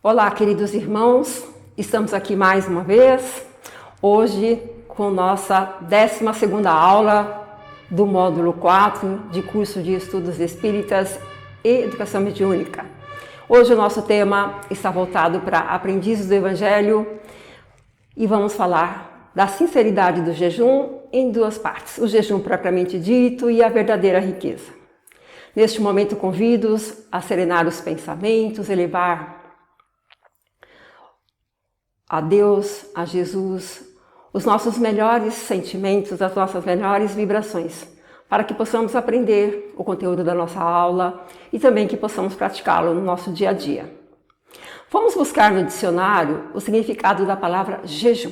Olá, queridos irmãos, estamos aqui mais uma vez, hoje com nossa 12ª aula do módulo 4 de curso de Estudos Espíritas e Educação Mediúnica. Hoje o nosso tema está voltado para aprendizes do Evangelho e vamos falar da sinceridade do jejum em duas partes, o jejum propriamente dito e a verdadeira riqueza. Neste momento convido-os a serenar os pensamentos, elevar a Deus, a Jesus, os nossos melhores sentimentos, as nossas melhores vibrações, para que possamos aprender o conteúdo da nossa aula e também que possamos praticá-lo no nosso dia a dia. Vamos buscar no dicionário o significado da palavra jejum.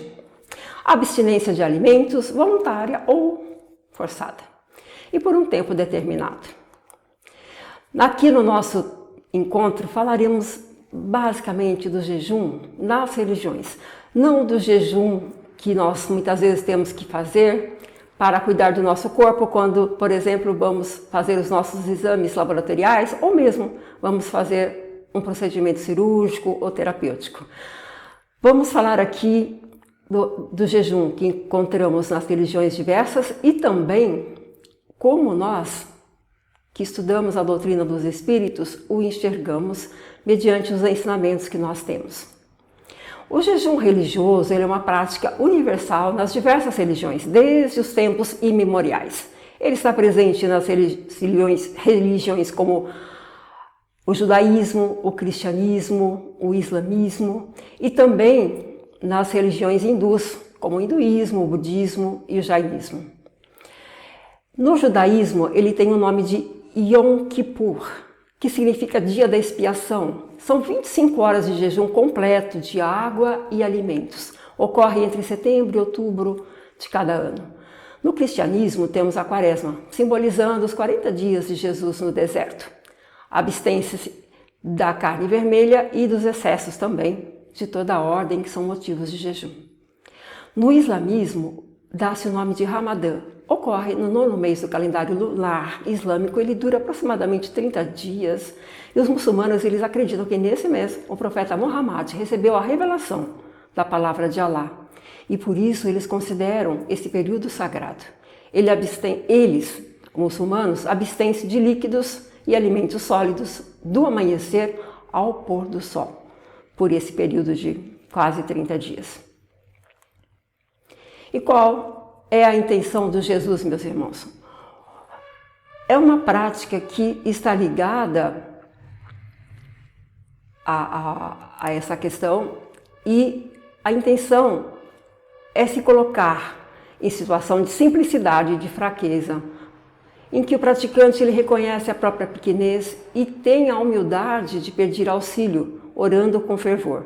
Abstinência de alimentos voluntária ou forçada, e por um tempo determinado. Aqui no nosso encontro falaremos basicamente do jejum nas religiões, não do jejum que nós muitas vezes temos que fazer para cuidar do nosso corpo quando, por exemplo, vamos fazer os nossos exames laboratoriais ou mesmo vamos fazer um procedimento cirúrgico ou terapêutico. Vamos falar aqui do jejum que encontramos nas religiões diversas e também como nós, que estudamos a doutrina dos espíritos, o enxergamos mediante os ensinamentos que nós temos. O jejum religioso é uma prática universal nas diversas religiões, desde os tempos imemoriais. Ele está presente nas religiões como o judaísmo, o cristianismo, o islamismo e também nas religiões hindus, como o hinduísmo, o budismo e o jainismo. No judaísmo, ele tem o nome de Yom Kippur, que significa dia da expiação. São 25 horas de jejum completo de água e alimentos. Ocorre entre setembro e outubro de cada ano. No cristianismo temos a quaresma, simbolizando os 40 dias de Jesus no deserto. Abstém-se da carne vermelha e dos excessos também, de toda a ordem que são motivos de jejum. No islamismo, dá-se o nome de Ramadã. Ocorre no 9º mês do calendário lunar islâmico, ele dura aproximadamente 30 dias e os muçulmanos eles acreditam que nesse mês o profeta Muhammad recebeu a revelação da palavra de Alá e por isso eles consideram esse período sagrado. Eles, muçulmanos, abstêm-se de líquidos e alimentos sólidos do amanhecer ao pôr do sol, por esse período de quase 30 dias. E qual é a intenção do Jesus, meus irmãos? É uma prática que está ligada a essa questão e a intenção é se colocar em situação de simplicidade e de fraqueza, em que o praticante ele reconhece a própria pequenez e tem a humildade de pedir auxílio, orando com fervor.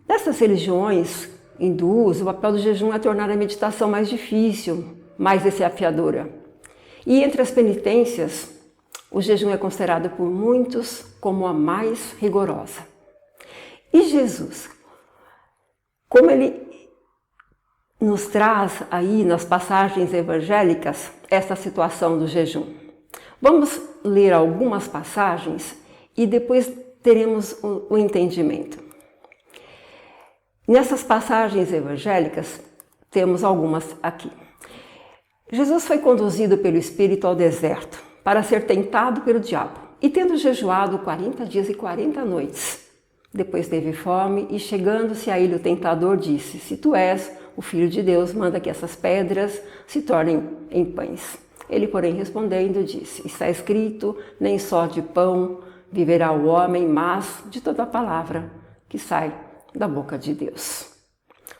Nessas religiões hindus, o papel do jejum é tornar a meditação mais difícil, mais desafiadora. E entre as penitências, o jejum é considerado por muitos como a mais rigorosa. E Jesus, como ele nos traz aí nas passagens evangélicas essa situação do jejum? Vamos ler algumas passagens e depois teremos o entendimento. Nessas passagens evangélicas, temos algumas aqui. Jesus foi conduzido pelo Espírito ao deserto para ser tentado pelo diabo e tendo jejuado 40 dias e 40 noites. Depois teve fome e chegando-se a ele o tentador disse: se tu és o Filho de Deus, manda que essas pedras se tornem em pães. Ele, porém, respondendo, disse: está escrito, nem só de pão viverá o homem, mas de toda a palavra que sai da boca de Deus.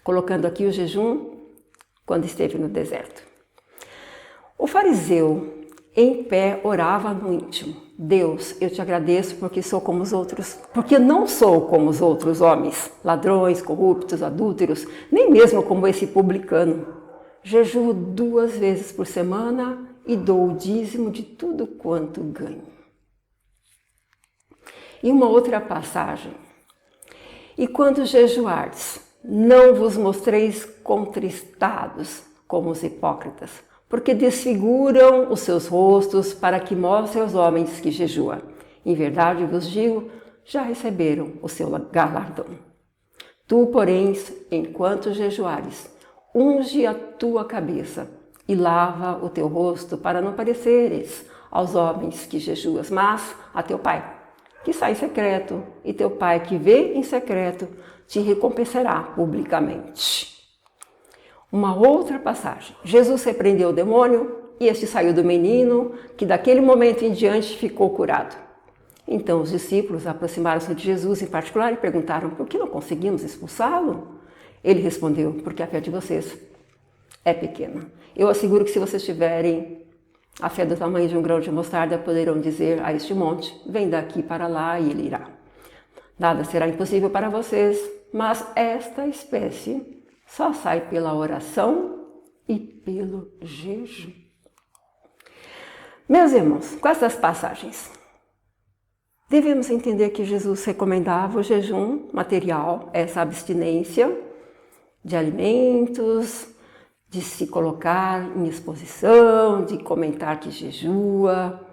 Colocando aqui o jejum quando esteve no deserto. O fariseu em pé orava no íntimo: Deus, eu te agradeço porque sou como os outros, porque não sou como os outros homens, ladrões, corruptos, adúlteros, nem mesmo como esse publicano. Jejuo 2 vezes por semana e dou o dízimo de tudo quanto ganho. E uma outra passagem. E quando jejuardes, não vos mostreis contristados como os hipócritas, porque desfiguram os seus rostos para que mostrem aos homens que jejuam. Em verdade vos digo já receberam o seu galardão. Tu, porém, enquanto jejuares, unge a tua cabeça e lava o teu rosto, para não pareceres aos homens que jejuas, mas a teu Pai, que está em secreto, e teu Pai que vê em secreto, te recompensará publicamente. Uma outra passagem. Jesus repreendeu o demônio e este saiu do menino, que daquele momento em diante ficou curado. Então os discípulos aproximaram-se de Jesus em particular e perguntaram: por que não conseguimos expulsá-lo? Ele respondeu: porque a fé de vocês é pequena. Eu asseguro que se vocês tiverem a fé do tamanho de um grão de mostarda, poderão dizer a este monte: vem daqui para lá, e ele irá. Nada será impossível para vocês, mas esta espécie só sai pela oração e pelo jejum. Meus irmãos, com essas passagens, devemos entender que Jesus recomendava o jejum material, essa abstinência de alimentos, de se colocar em exposição, de comentar que jejua,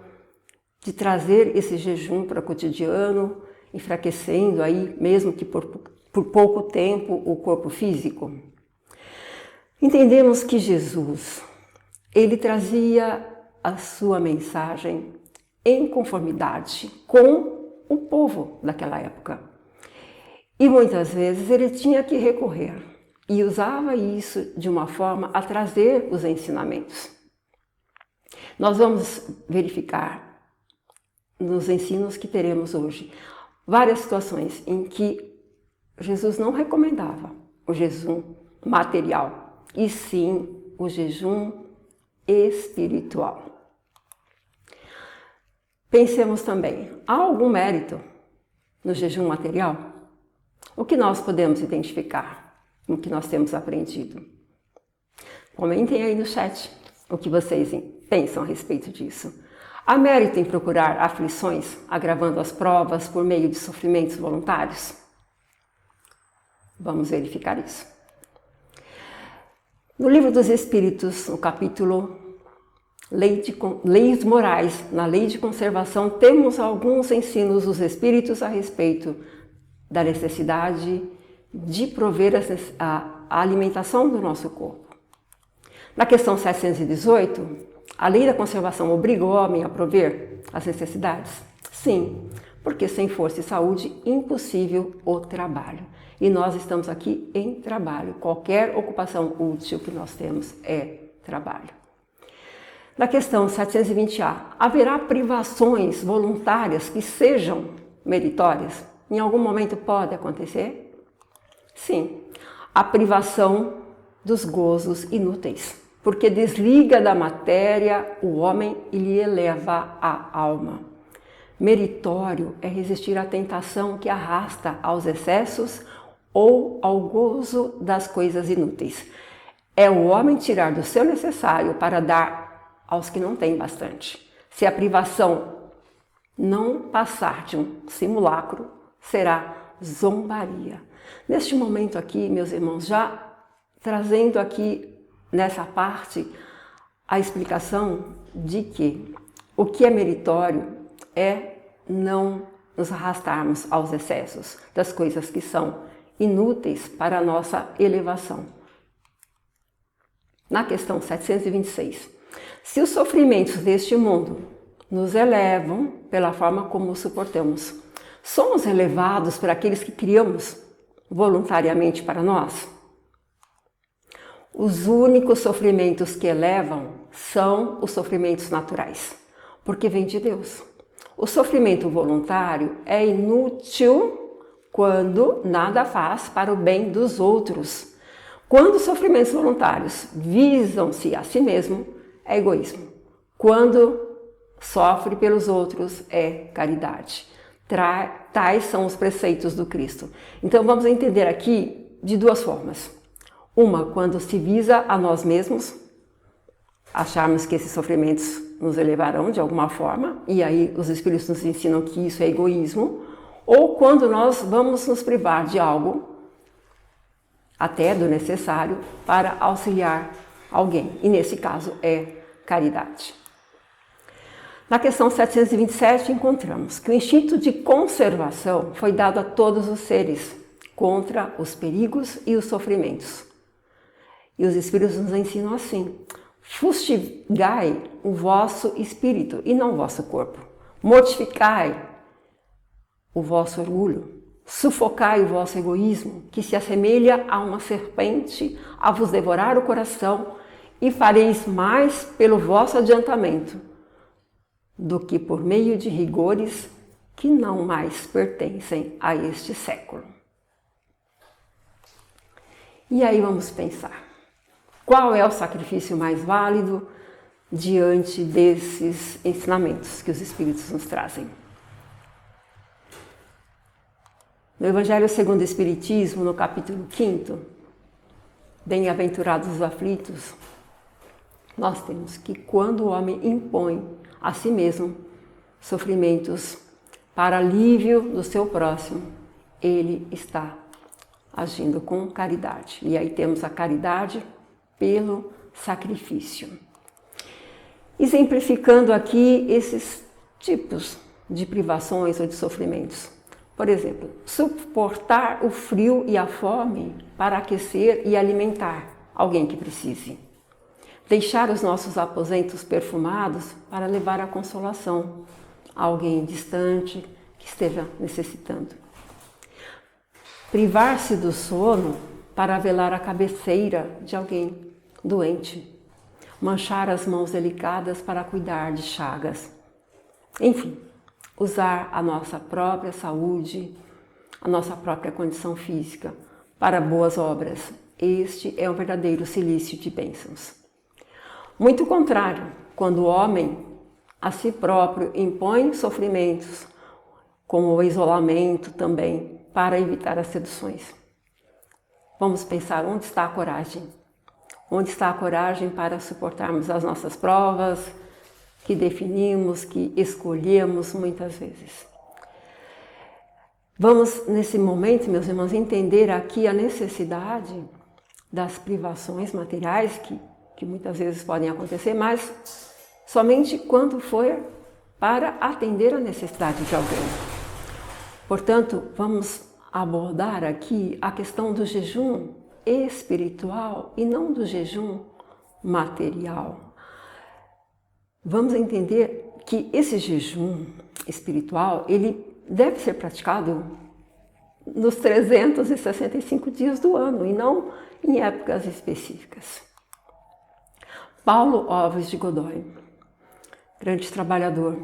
de trazer esse jejum para o cotidiano, enfraquecendo aí, mesmo que por pouco tempo, o corpo físico. Entendemos que Jesus, ele trazia a sua mensagem em conformidade com o povo daquela época. E muitas vezes ele tinha que recorrer e usava isso de uma forma a trazer os ensinamentos. Nós vamos verificar nos ensinos que teremos hoje várias situações em que Jesus não recomendava o jejum material, e sim o jejum espiritual. Pensemos também, há algum mérito no jejum material? O que nós podemos identificar, o que nós temos aprendido? Comentem aí no chat o que vocês pensam a respeito disso. Há mérito em procurar aflições, agravando as provas por meio de sofrimentos voluntários? Vamos verificar isso. No Livro dos Espíritos, no capítulo Leis Morais, na Lei de Conservação, temos alguns ensinos dos Espíritos a respeito da necessidade de prover a alimentação do nosso corpo. Na questão 718, a Lei da Conservação obriga o homem a prover as necessidades? Sim, porque sem força e saúde, impossível o trabalho. E nós estamos aqui em trabalho. Qualquer ocupação útil que nós temos é trabalho. Na questão 720A, haverá privações voluntárias que sejam meritórias? Em algum momento pode acontecer? Sim, a privação dos gozos inúteis, porque desliga da matéria o homem e lhe eleva a alma. Meritório é resistir à tentação que arrasta aos excessos ou ao gozo das coisas inúteis. É o homem tirar do seu necessário para dar aos que não têm bastante. Se a privação não passar de um simulacro, será zombaria. Neste momento aqui, meus irmãos, já trazendo aqui nessa parte a explicação de que o que é meritório é não nos arrastarmos aos excessos das coisas que são inúteis para a nossa elevação. Na questão 726, se os sofrimentos deste mundo nos elevam pela forma como os suportamos, somos elevados por aqueles que criamos voluntariamente para nós? Os únicos sofrimentos que elevam são os sofrimentos naturais, porque vem de Deus. O sofrimento voluntário é inútil quando nada faz para o bem dos outros. Quando os sofrimentos voluntários visam-se a si mesmo, é egoísmo. Quando sofre pelos outros, é caridade. Tais são os preceitos do Cristo. Então vamos entender aqui de duas formas. Uma, quando se visa a nós mesmos, acharmos que esses sofrimentos nos elevarão de alguma forma, e aí os Espíritos nos ensinam que isso é egoísmo, ou quando nós vamos nos privar de algo, até do necessário, para auxiliar alguém. E nesse caso é caridade. Na questão 727 encontramos que o instinto de conservação foi dado a todos os seres contra os perigos e os sofrimentos. E os Espíritos nos ensinam assim: fustigai o vosso espírito e não o vosso corpo. Mortificai o vosso orgulho. Sufocai o vosso egoísmo, que se assemelha a uma serpente a vos devorar o coração, e fareis mais pelo vosso adiantamento do que por meio de rigores que não mais pertencem a este século. E aí vamos pensar, qual é o sacrifício mais válido diante desses ensinamentos que os Espíritos nos trazem? No Evangelho segundo o Espiritismo, no capítulo 5, Bem-aventurados os aflitos, nós temos que quando o homem impõe a si mesmo sofrimentos para alívio do seu próximo, ele está agindo com caridade. E aí temos a caridade pelo sacrifício. Exemplificando aqui esses tipos de privações ou de sofrimentos. Por exemplo, suportar o frio e a fome para aquecer e alimentar alguém que precise. Deixar os nossos aposentos perfumados para levar a consolação a alguém distante que esteja necessitando. Privar-se do sono para velar a cabeceira de alguém doente. Manchar as mãos delicadas para cuidar de chagas. Enfim, usar a nossa própria saúde, a nossa própria condição física para boas obras. Este é um verdadeiro cilício de bênçãos. Muito contrário, quando o homem a si próprio impõe sofrimentos, como o isolamento também, para evitar as seduções. Vamos pensar, onde está a coragem? Onde está a coragem para suportarmos as nossas provas, que definimos, que escolhemos muitas vezes? Vamos, nesse momento, meus irmãos, entender aqui a necessidade das privações materiais que muitas vezes podem acontecer, mas somente quando for para atender a necessidade de alguém. Portanto, vamos abordar aqui a questão do jejum espiritual e não do jejum material. Vamos entender que esse jejum espiritual, ele deve ser praticado nos 365 dias do ano e não em épocas específicas. Paulo Alves de Godoy, grande trabalhador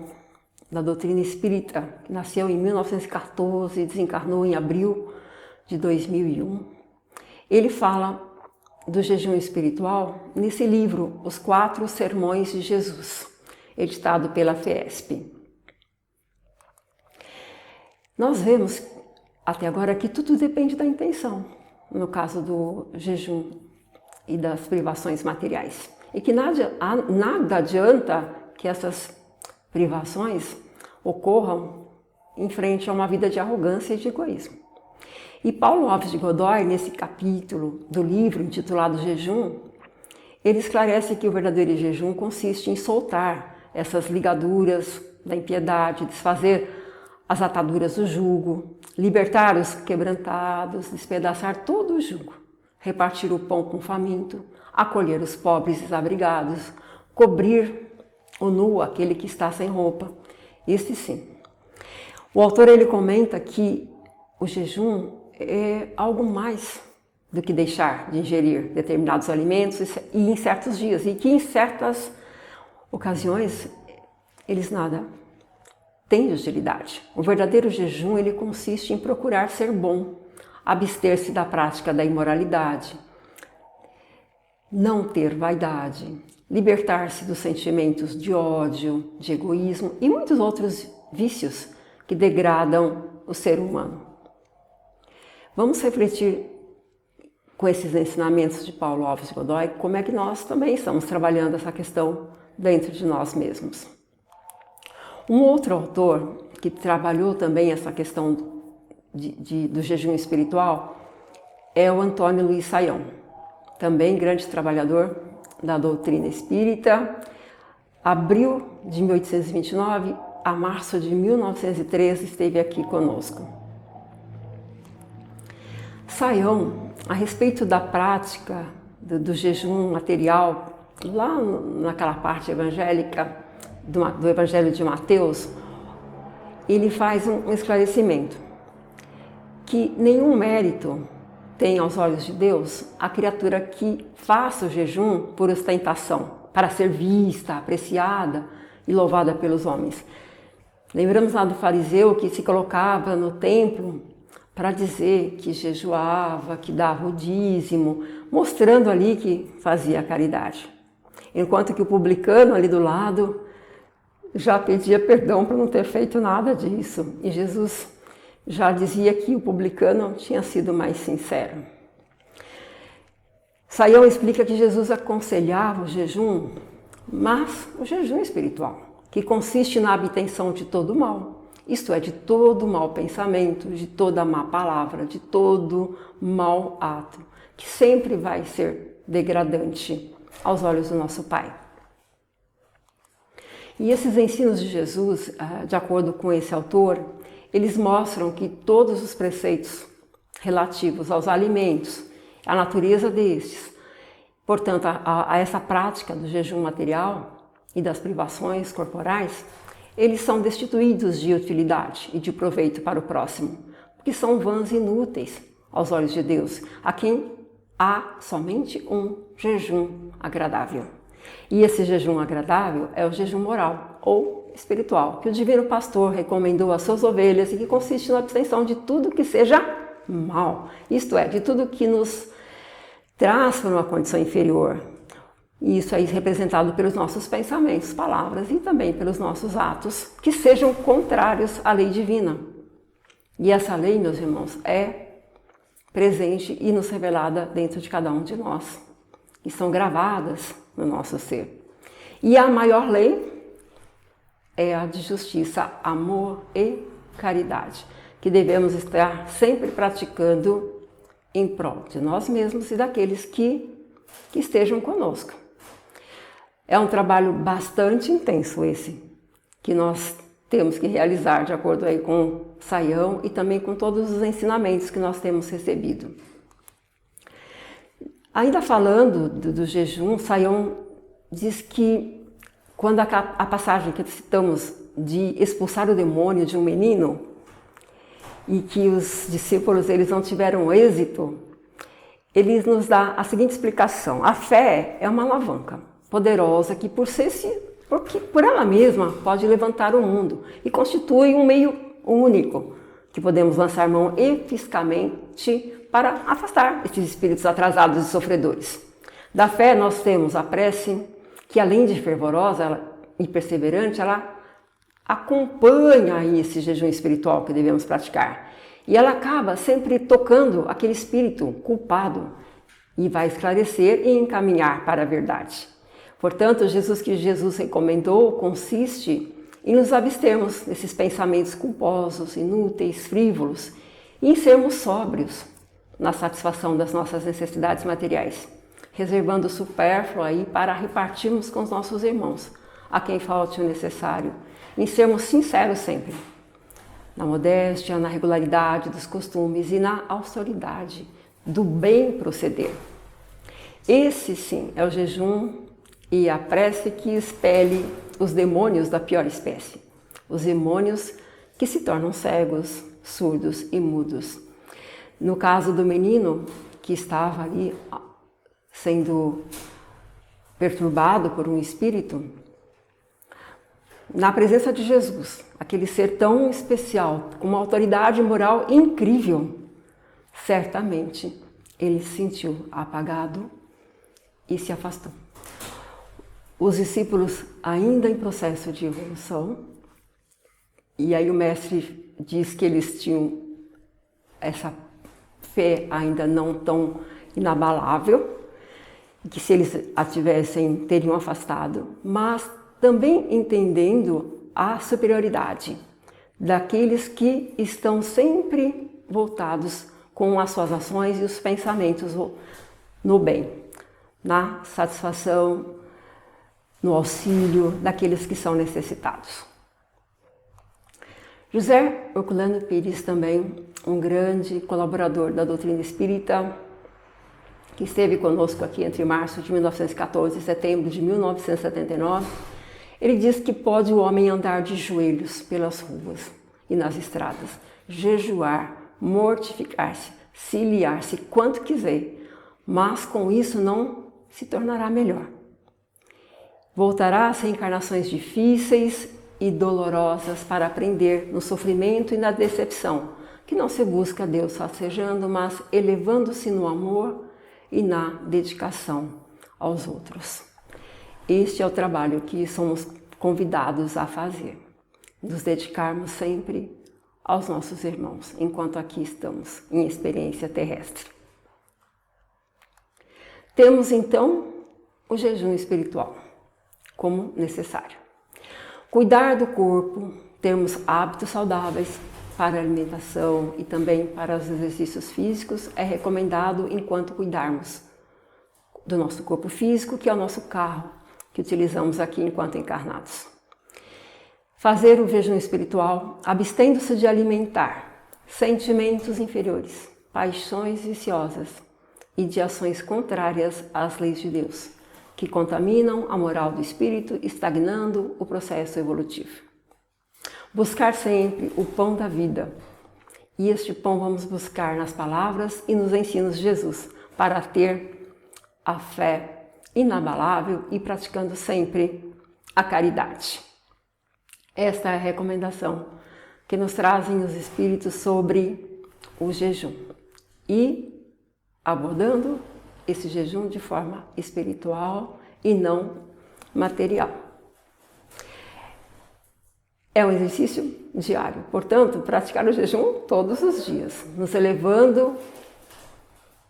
da doutrina espírita, que nasceu em 1914 e desencarnou em abril de 2001, ele fala do jejum espiritual nesse livro, Os 4 Sermões de Jesus, editado pela FESP. Nós vemos até agora que tudo depende da intenção, no caso do jejum e das privações materiais. E que nada adianta que essas privações ocorram em frente a uma vida de arrogância e de egoísmo. E Paulo Alves de Godoy, nesse capítulo do livro intitulado Jejum, ele esclarece que o verdadeiro jejum consiste em soltar essas ligaduras da impiedade, desfazer as ataduras do jugo, libertar os quebrantados, despedaçar todo o jugo, repartir o pão com o faminto, acolher os pobres e desabrigados, cobrir o nu, aquele que está sem roupa. Este sim. O autor ele comenta que o jejum é algo mais do que deixar de ingerir determinados alimentos e em certos dias, e que em certas ocasiões eles nada têm de utilidade. O verdadeiro jejum ele consiste em procurar ser bom, abster-se da prática da imoralidade, não ter vaidade, libertar-se dos sentimentos de ódio, de egoísmo e muitos outros vícios que degradam o ser humano. Vamos refletir com esses ensinamentos de Paulo Alves de Godoy, como é que nós também estamos trabalhando essa questão dentro de nós mesmos. Um outro autor que trabalhou também essa questão do jejum espiritual é o Antônio Luiz Saião, também grande trabalhador da doutrina espírita, abril de 1829 a março de 1913 esteve aqui conosco. Saião, a respeito da prática do jejum material, lá naquela parte evangélica do Evangelho de Mateus, ele faz um esclarecimento, que nenhum mérito tem aos olhos de Deus a criatura que faça o jejum por ostentação, para ser vista, apreciada e louvada pelos homens. Lembramos lá do fariseu que se colocava no templo para dizer que jejuava, que dava o dízimo, mostrando ali que fazia a caridade. Enquanto que o publicano ali do lado já pedia perdão por não ter feito nada disso. E Jesus já dizia que o publicano tinha sido mais sincero. Saião explica que Jesus aconselhava o jejum, mas o jejum espiritual, que consiste na abstenção de todo mal, isto é, de todo mau pensamento, de toda má palavra, de todo mau ato, que sempre vai ser degradante aos olhos do nosso Pai. E esses ensinos de Jesus, de acordo com esse autor, eles mostram que todos os preceitos relativos aos alimentos, à natureza destes, portanto, a essa prática do jejum material e das privações corporais, eles são destituídos de utilidade e de proveito para o próximo, porque são vãs e inúteis aos olhos de Deus, a quem há somente um jejum agradável. E esse jejum agradável é o jejum moral ou espiritual, que o Divino Pastor recomendou às suas ovelhas e que consiste na abstenção de tudo que seja mal, isto é, de tudo que nos traz para uma condição inferior. E isso aí representado pelos nossos pensamentos, palavras e também pelos nossos atos, que sejam contrários à lei divina. E essa lei, meus irmãos, é presente e nos revelada dentro de cada um de nós, que são gravadas no nosso ser. E a maior lei é a de justiça, amor e caridade, que devemos estar sempre praticando em prol de nós mesmos e daqueles que estejam conosco. É um trabalho bastante intenso esse, que nós temos que realizar de acordo aí com Saião e também com todos os ensinamentos que nós temos recebido. Ainda falando do jejum, Saião diz que quando a passagem que citamos de expulsar o demônio de um menino e que os discípulos eles não tiveram êxito, ele nos dá a seguinte explicação: a fé é uma alavanca poderosa que por ela mesma pode levantar o mundo e constitui um meio único que podemos lançar mão eficazmente para afastar esses espíritos atrasados e sofredores. Da fé nós temos a prece, que além de fervorosa e perseverante, ela acompanha aí esse jejum espiritual que devemos praticar. E ela acaba sempre tocando aquele espírito culpado e vai esclarecer e encaminhar para a verdade. Portanto, o que Jesus recomendou consiste em nos abstermos desses pensamentos culposos, inúteis, frívolos e em sermos sóbrios na satisfação das nossas necessidades materiais, reservando o supérfluo aí para repartirmos com os nossos irmãos, a quem falte o necessário, em sermos sinceros sempre, na modéstia, na regularidade dos costumes e na austeridade do bem proceder. Esse sim é o jejum e a prece que expele os demônios da pior espécie, os demônios que se tornam cegos, surdos e mudos. No caso do menino que estava ali sendo perturbado por um espírito, na presença de Jesus, aquele ser tão especial, com uma autoridade moral incrível, certamente ele se sentiu apagado e se afastou. Os discípulos ainda em processo de evolução, e aí o mestre diz que eles tinham essa fé ainda não tão inabalável, que se eles a tivessem, teriam afastado, mas também entendendo a superioridade daqueles que estão sempre voltados com as suas ações e os pensamentos no bem, na satisfação no auxílio daqueles que são necessitados. José Herculano Pires, também um grande colaborador da doutrina espírita, que esteve conosco aqui entre março de 1914 e setembro de 1979, ele diz que pode o homem andar de joelhos pelas ruas e nas estradas, jejuar, mortificar-se, ciliar-se quanto quiser, mas com isso não se tornará melhor. Voltará às reencarnações difíceis e dolorosas para aprender no sofrimento e na decepção, que não se busca Deus rastejando, mas elevando-se no amor e na dedicação aos outros. Este é o trabalho que somos convidados a fazer, nos dedicarmos sempre aos nossos irmãos, enquanto aqui estamos em experiência terrestre. Temos então o jejum espiritual como necessário. Cuidar do corpo, termos hábitos saudáveis para a alimentação e também para os exercícios físicos é recomendado enquanto cuidarmos do nosso corpo físico, que é o nosso carro, que utilizamos aqui enquanto encarnados. Fazer o jejum espiritual, abstendo-se de alimentar sentimentos inferiores, paixões viciosas e de ações contrárias às leis de Deus, que contaminam a moral do espírito, estagnando o processo evolutivo. Buscar sempre o pão da vida. E este pão vamos buscar nas palavras e nos ensinos de Jesus, para ter a fé inabalável e praticando sempre a caridade. Esta é a recomendação que nos trazem os Espíritos sobre o jejum e abordando esse jejum de forma espiritual e não material. É um exercício diário, portanto, praticar o jejum todos os dias, nos elevando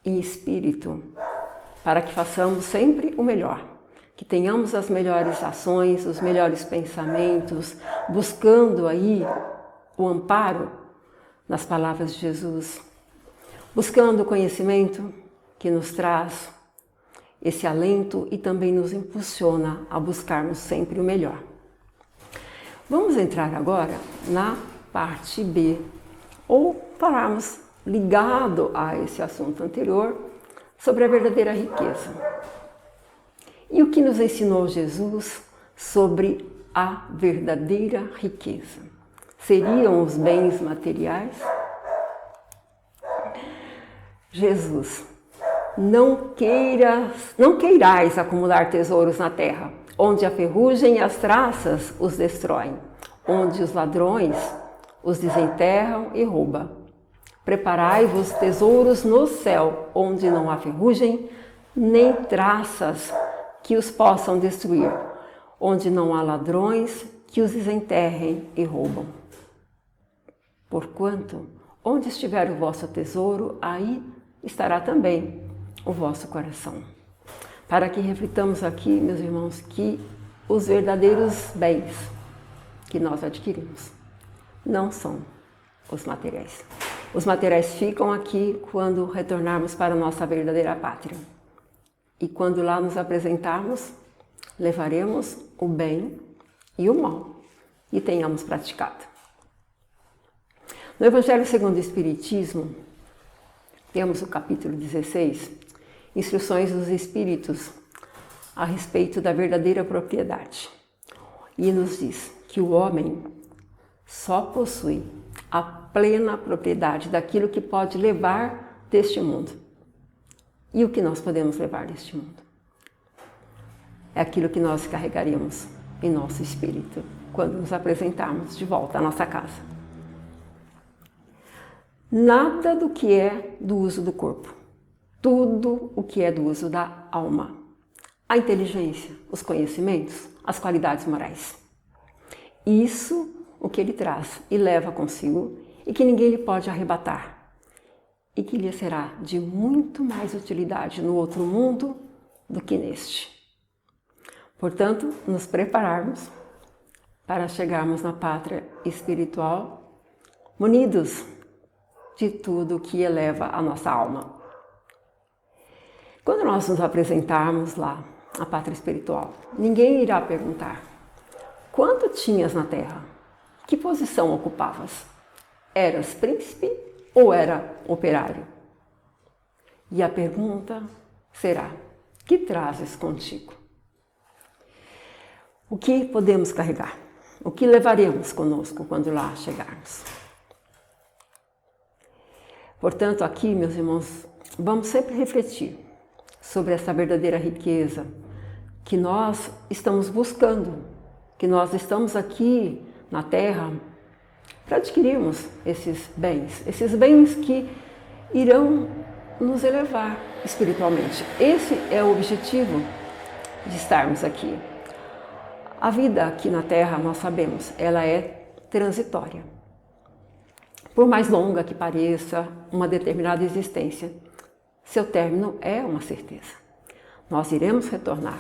em espírito, para que façamos sempre o melhor, que tenhamos as melhores ações, os melhores pensamentos, buscando aí o amparo nas palavras de Jesus, buscando o conhecimento que nos traz esse alento e também nos impulsiona a buscarmos sempre o melhor. Vamos entrar agora na parte B, ou falarmos ligado a esse assunto anterior, sobre a verdadeira riqueza. E o que nos ensinou Jesus sobre a verdadeira riqueza? Seriam os bens materiais? Jesus, não queirais acumular tesouros na terra, onde a ferrugem e as traças os destroem, onde os ladrões os desenterram e roubam. Preparai-vos tesouros no céu, onde não há ferrugem, nem traças que os possam destruir, onde não há ladrões que os desenterrem e roubam. Porquanto, onde estiver o vosso tesouro, aí estará também o vosso coração. Para que reflitamos aqui, meus irmãos, que os verdadeiros bens que nós adquirimos não são os materiais. Os materiais ficam aqui quando retornarmos para a nossa verdadeira pátria. E quando lá nos apresentarmos, levaremos o bem e o mal e tenhamos praticado. No Evangelho segundo o Espiritismo, temos o capítulo 16, Instruções dos Espíritos a respeito da verdadeira propriedade. E nos diz que o homem só possui a plena propriedade daquilo que pode levar deste mundo. E o que nós podemos levar deste mundo? É aquilo que nós carregaremos em nosso espírito quando nos apresentarmos de volta à nossa casa. Nada do que é do uso do corpo, tudo o que é do uso da alma, a inteligência, os conhecimentos, as qualidades morais. Isso o que ele traz e leva consigo e que ninguém lhe pode arrebatar e que lhe será de muito mais utilidade no outro mundo do que neste. Portanto, nos prepararmos para chegarmos na pátria espiritual munidos de tudo que eleva a nossa alma. Quando nós nos apresentarmos lá a pátria espiritual. Ninguém irá perguntar: quanto tinhas na terra? Que posição ocupavas? Eras príncipe ou era operário? E a pergunta será: que trazes contigo? O que podemos carregar? O que levaremos conosco quando lá chegarmos? Portanto, aqui, meus irmãos, vamos sempre refletir sobre essa verdadeira riqueza que nós estamos buscando, que nós estamos aqui na Terra para adquirirmos esses bens que irão nos elevar espiritualmente. Esse é o objetivo de estarmos aqui. A vida aqui na Terra, nós sabemos, ela é transitória. Por mais longa que pareça uma determinada existência, seu término é uma certeza. Nós iremos retornar.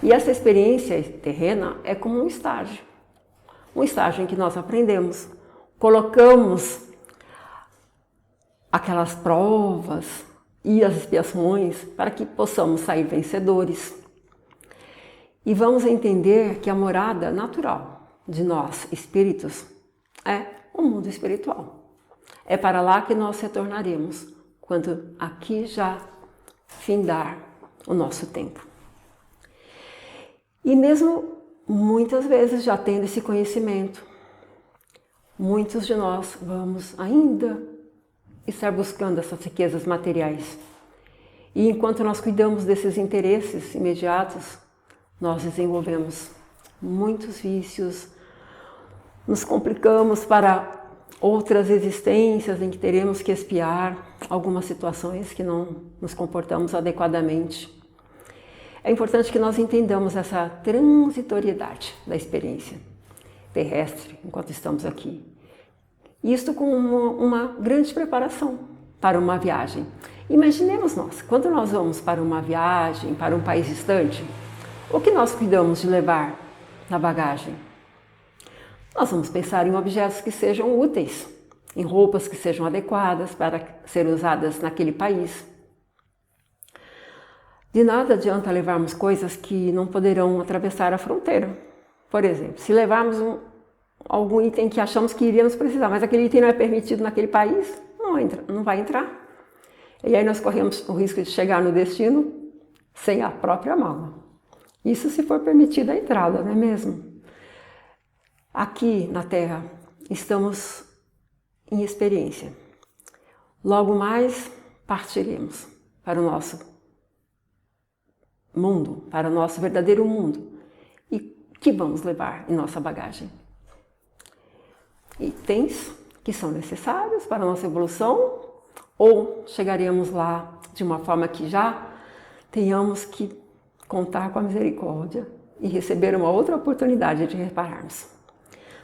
E essa experiência terrena é como um estágio em que nós aprendemos, colocamos aquelas provas e as expiações para que possamos sair vencedores. E vamos entender que a morada natural de nós, espíritos, é o mundo espiritual. É para lá que nós retornaremos quando aqui já findar o nosso tempo. E mesmo muitas vezes já tendo esse conhecimento, muitos de nós vamos ainda estar buscando essas riquezas materiais. E enquanto nós cuidamos desses interesses imediatos, nós desenvolvemos muitos vícios, nos complicamos para outras existências em que teremos que expiar algumas situações que não nos comportamos adequadamente. É importante que nós entendamos essa transitoriedade da experiência terrestre enquanto estamos aqui. Isto com uma grande preparação para uma viagem. Imaginemos nós, quando nós vamos para uma viagem, para um país distante, o que nós cuidamos de levar na bagagem? Nós vamos pensar em objetos que sejam úteis, em roupas que sejam adequadas para serem usadas naquele país. De nada adianta levarmos coisas que não poderão atravessar a fronteira. Por exemplo, se levarmos algum item que achamos que iríamos precisar, mas aquele item não é permitido naquele país, não vai entrar. E aí nós corremos o risco de chegar no destino sem a própria mala. Isso se for permitida a entrada, não é mesmo? Aqui na Terra estamos em experiência. Logo mais partiremos para o nosso mundo, para o nosso verdadeiro mundo. E que vamos levar em nossa bagagem? Itens que são necessários para a nossa evolução, ou chegaremos lá de uma forma que já tenhamos que contar com a misericórdia e receber uma outra oportunidade de repararmos.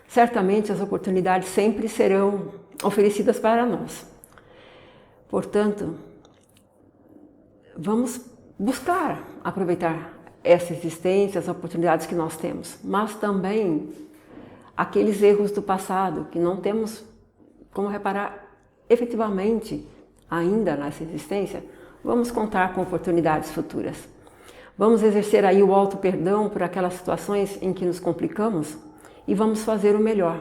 Certamente as oportunidades sempre serão oferecidas para nós. Portanto, vamos buscar aproveitar essa existência, as oportunidades que nós temos, mas também aqueles erros do passado que não temos como reparar efetivamente ainda nessa existência, vamos contar com oportunidades futuras. Vamos exercer aí o auto-perdão por aquelas situações em que nos complicamos e vamos fazer o melhor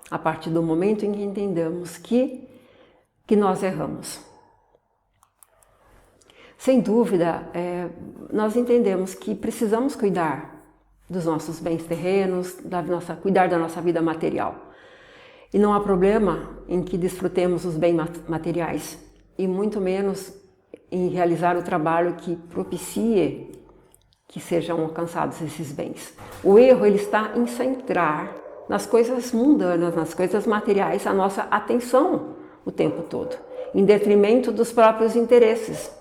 a partir do momento em que entendamos que nós erramos. Sem dúvida, nós entendemos que precisamos cuidar dos nossos bens terrenos, cuidar da nossa vida material. E não há problema em que desfrutemos os bens materiais, e muito menos em realizar o trabalho que propicie que sejam alcançados esses bens. O erro ele está em centrar nas coisas mundanas, nas coisas materiais, a nossa atenção o tempo todo, em detrimento dos próprios interesses,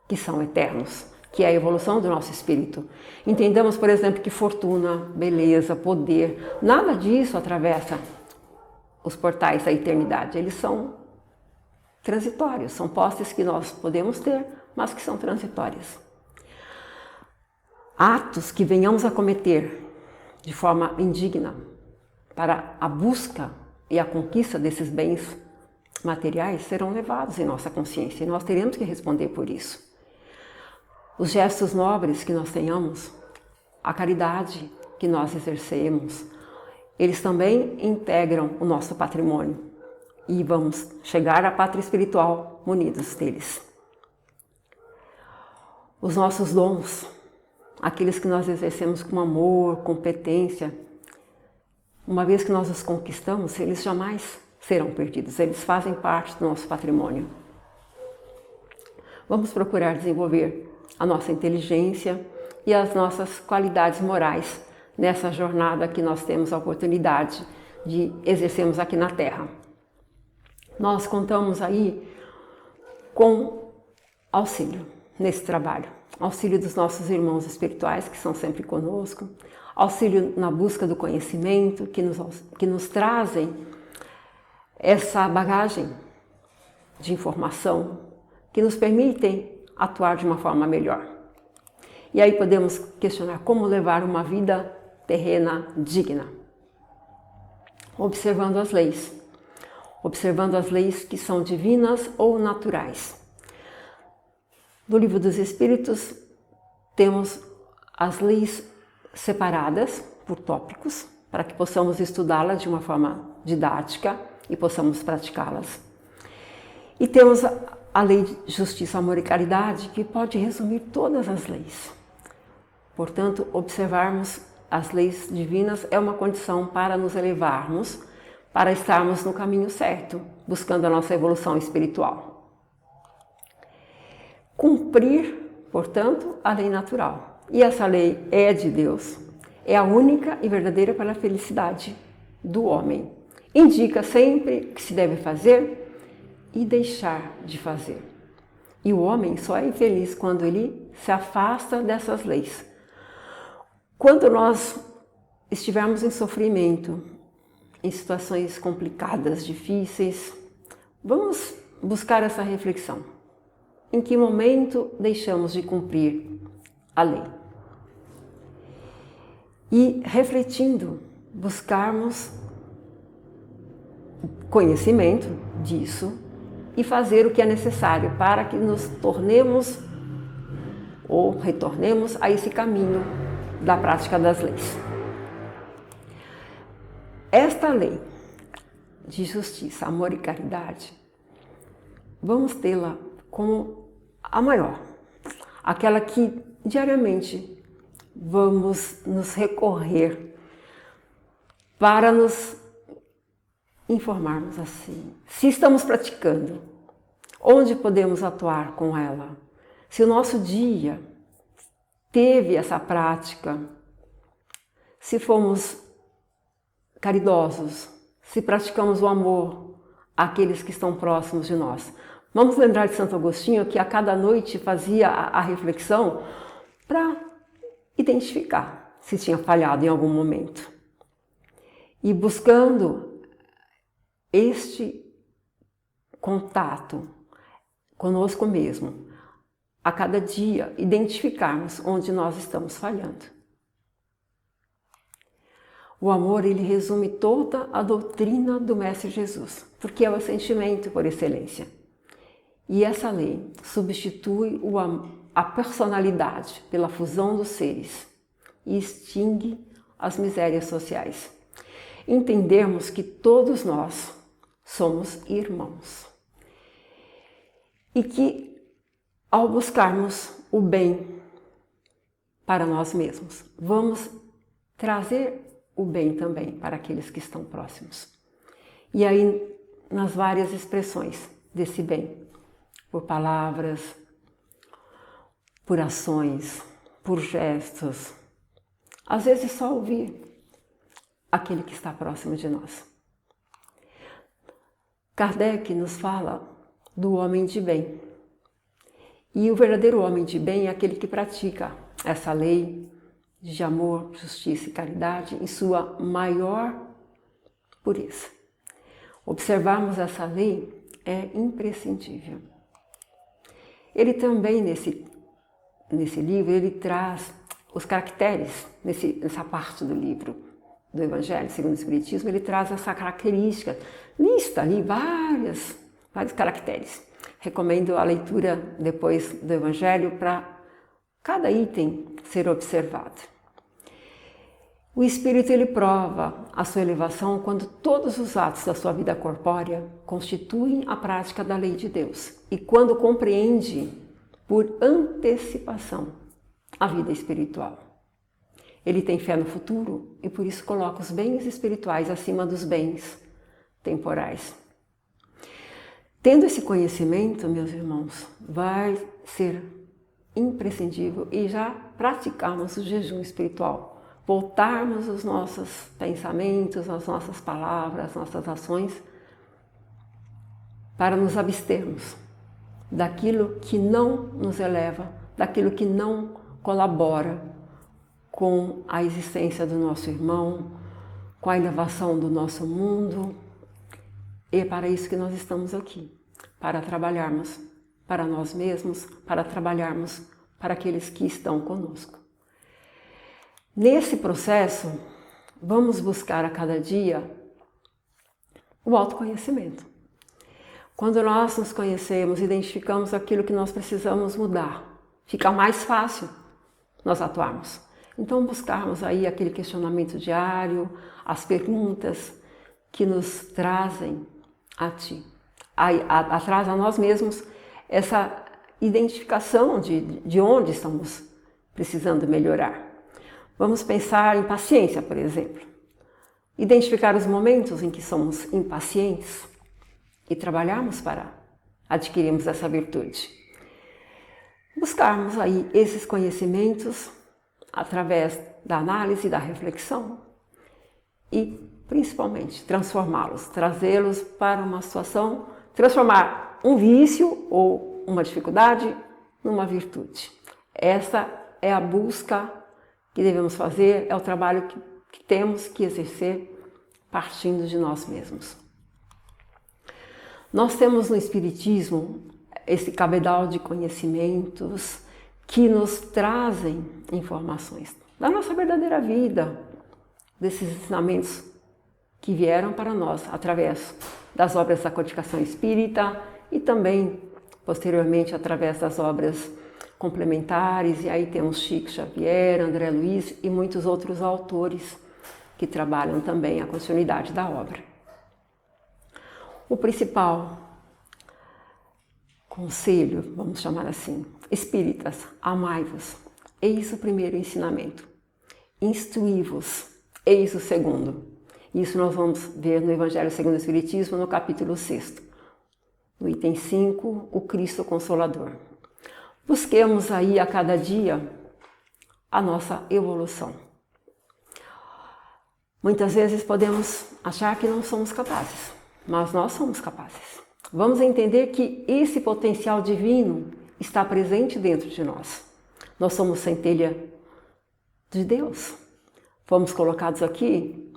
que são eternos, que é a evolução do nosso espírito. Entendamos, por exemplo, que fortuna, beleza, poder, nada disso atravessa os portais da eternidade. Eles são transitórios, são posses que nós podemos ter, mas que são transitórios. Atos que venhamos a cometer de forma indigna para a busca e a conquista desses bens materiais serão levados em nossa consciência e nós teremos que responder por isso. os gestos nobres que nós tenhamos, a caridade que nós exercemos, eles também integram o nosso patrimônio e vamos chegar à pátria espiritual munidos deles. Os nossos dons, aqueles que nós exercemos com amor, competência, uma vez que nós os conquistamos, eles jamais serão perdidos, eles fazem parte do nosso patrimônio. Vamos procurar desenvolver a nossa inteligência e as nossas qualidades morais nessa jornada que nós temos a oportunidade de exercermos aqui na Terra. Nós contamos aí com auxílio nesse trabalho, auxílio dos nossos irmãos espirituais que são sempre conosco, auxílio na busca do conhecimento que nos trazem essa bagagem de informação que nos permitem atuar de uma forma melhor. E aí podemos questionar como levar uma vida terrena digna, observando as leis que são divinas ou naturais. No Livro dos Espíritos temos as leis separadas por tópicos, para que possamos estudá-las de uma forma didática e possamos praticá-las. E temos a lei de justiça, amor e caridade, que pode resumir todas as leis. Portanto, observarmos as leis divinas é uma condição para nos elevarmos, para estarmos no caminho certo, buscando a nossa evolução espiritual. Cumprir, portanto, a lei natural. E essa lei é de Deus, é a única e verdadeira para a felicidade do homem. Indica sempre o que se deve fazer e deixar de fazer. E o homem só é infeliz quando ele se afasta dessas leis. Quando nós estivermos em sofrimento, em situações complicadas, difíceis, vamos buscar essa reflexão. Em que momento deixamos de cumprir a lei? E refletindo, buscarmos conhecimento disso e fazer o que é necessário para que nos tornemos ou retornemos a esse caminho da prática das leis. Esta lei de justiça, amor e caridade, vamos tê-la como a maior, aquela que diariamente vamos nos recorrer para nos informarmos assim, se estamos praticando, onde podemos atuar com ela, se o nosso dia teve essa prática, se fomos caridosos, se praticamos o amor àqueles que estão próximos de nós. Vamos lembrar de Santo Agostinho, que a cada noite fazia a reflexão para identificar se tinha falhado em algum momento. E buscando este contato conosco mesmo, a cada dia identificarmos onde nós estamos falhando. O amor, ele resume toda a doutrina do Mestre Jesus, porque é o sentimento por excelência. E essa lei substitui a personalidade pela fusão dos seres e extingue as misérias sociais. Entendermos que todos nós somos irmãos e que, ao buscarmos o bem para nós mesmos, vamos trazer o bem também para aqueles que estão próximos. E aí, nas várias expressões desse bem, por palavras, por ações, por gestos, às vezes só ouvir aquele que está próximo de nós. Kardec nos fala do homem de bem. E o verdadeiro homem de bem é aquele que pratica essa lei de amor, justiça e caridade em sua maior pureza. Observarmos essa lei é imprescindível. Ele também, nesse livro, ele traz os caracteres, nessa parte do livro do Evangelho segundo o Espiritismo, ele traz essa característica, lista ali vários caracteres. Recomendo a leitura depois do Evangelho para cada item ser observado. O Espírito ele prova a sua elevação quando todos os atos da sua vida corpórea constituem a prática da lei de Deus e quando compreende por antecipação a vida espiritual. Ele tem fé no futuro e por isso coloca os bens espirituais acima dos bens temporais. Tendo esse conhecimento, meus irmãos, vai ser imprescindível e já praticarmos o jejum espiritual. Voltarmos os nossos pensamentos, as nossas palavras, as nossas ações para nos abstermos daquilo que não nos eleva, daquilo que não colabora com a existência do nosso irmão, com a elevação do nosso mundo. E é para isso que nós estamos aqui, para trabalharmos para nós mesmos, para trabalharmos para aqueles que estão conosco. Nesse processo, vamos buscar a cada dia o autoconhecimento. Quando nós nos conhecemos, identificamos aquilo que nós precisamos mudar, fica mais fácil nós atuarmos. Então, buscarmos aí aquele questionamento diário, as perguntas que nos trazem atrás a nós mesmos essa identificação de onde estamos precisando melhorar. Vamos pensar em paciência, por exemplo. Identificar os momentos em que somos impacientes e trabalharmos para adquirirmos essa virtude. Buscarmos aí esses conhecimentos através da análise, da reflexão e, principalmente, transformá-los, trazê-los para uma situação, transformar um vício ou uma dificuldade numa virtude. Essa é a busca que devemos fazer, é o trabalho que temos que exercer partindo de nós mesmos. Nós temos no Espiritismo esse cabedal de conhecimentos que nos trazem informações da nossa verdadeira vida, desses ensinamentos que vieram para nós através das obras da codificação espírita e também, posteriormente, através das obras complementares, e aí temos Chico Xavier, André Luiz e muitos outros autores que trabalham também a continuidade da obra. O principal conselho, vamos chamar assim, espíritas, amai-vos, eis o primeiro ensinamento. Instruí-vos, eis o segundo. Isso nós vamos ver no Evangelho segundo o Espiritismo, no capítulo 6, no item 5, o Cristo Consolador. Busquemos aí a cada dia a nossa evolução. Muitas vezes podemos achar que não somos capazes, mas nós somos capazes. Vamos entender que esse potencial divino está presente dentro de nós. Nós somos centelha de Deus. Fomos colocados aqui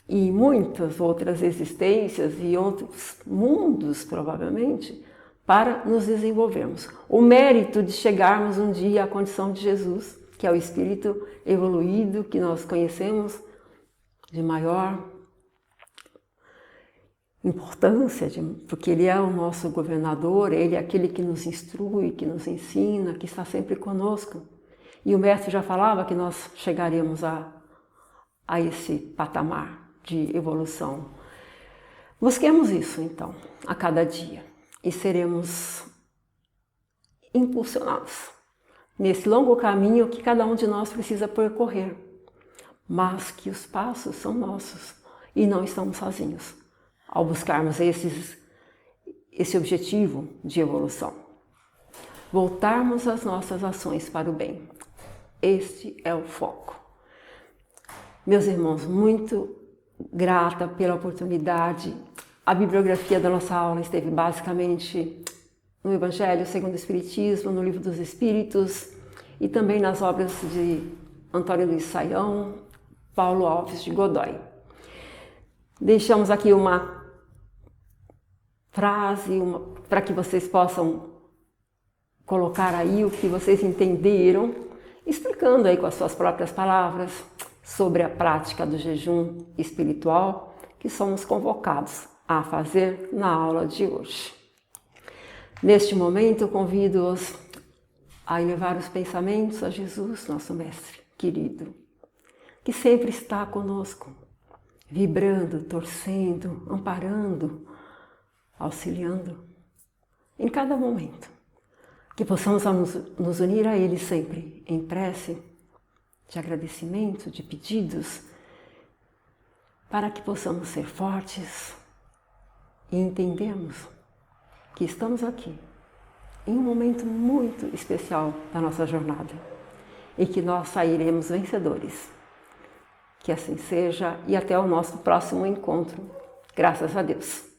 e muitas outras existências e outros mundos, provavelmente, para nos desenvolvermos. O mérito de chegarmos um dia à condição de Jesus, que é o espírito evoluído que nós conhecemos, de maior importância, porque ele é o nosso governador, ele é aquele que nos instrui, que nos ensina, que está sempre conosco. E o mestre já falava que nós chegaremos a esse patamar de evolução. Busquemos isso, então, a cada dia. E seremos impulsionados nesse longo caminho que cada um de nós precisa percorrer, mas que os passos são nossos e não estamos sozinhos ao buscarmos esse objetivo de evolução. Voltarmos as nossas ações para o bem. Este é o foco. Meus irmãos, muito grata pela oportunidade. A bibliografia da nossa aula esteve basicamente no Evangelho segundo o Espiritismo, no Livro dos Espíritos e também nas obras de Antônio Luiz Saião, Paulo Alves de Godoy. Deixamos aqui uma frase para que vocês possam colocar aí o que vocês entenderam, explicando aí com as suas próprias palavras sobre a prática do jejum espiritual que somos convocados a fazer na aula de hoje. Neste momento, convido-os a elevar os pensamentos a Jesus, nosso Mestre querido, que sempre está conosco, vibrando, torcendo, amparando, auxiliando em cada momento. Que possamos nos unir a Ele sempre em prece, de agradecimento, de pedidos, para que possamos ser fortes e entendermos que estamos aqui em um momento muito especial da nossa jornada e que nós sairemos vencedores. Que assim seja e até o nosso próximo encontro. Graças a Deus.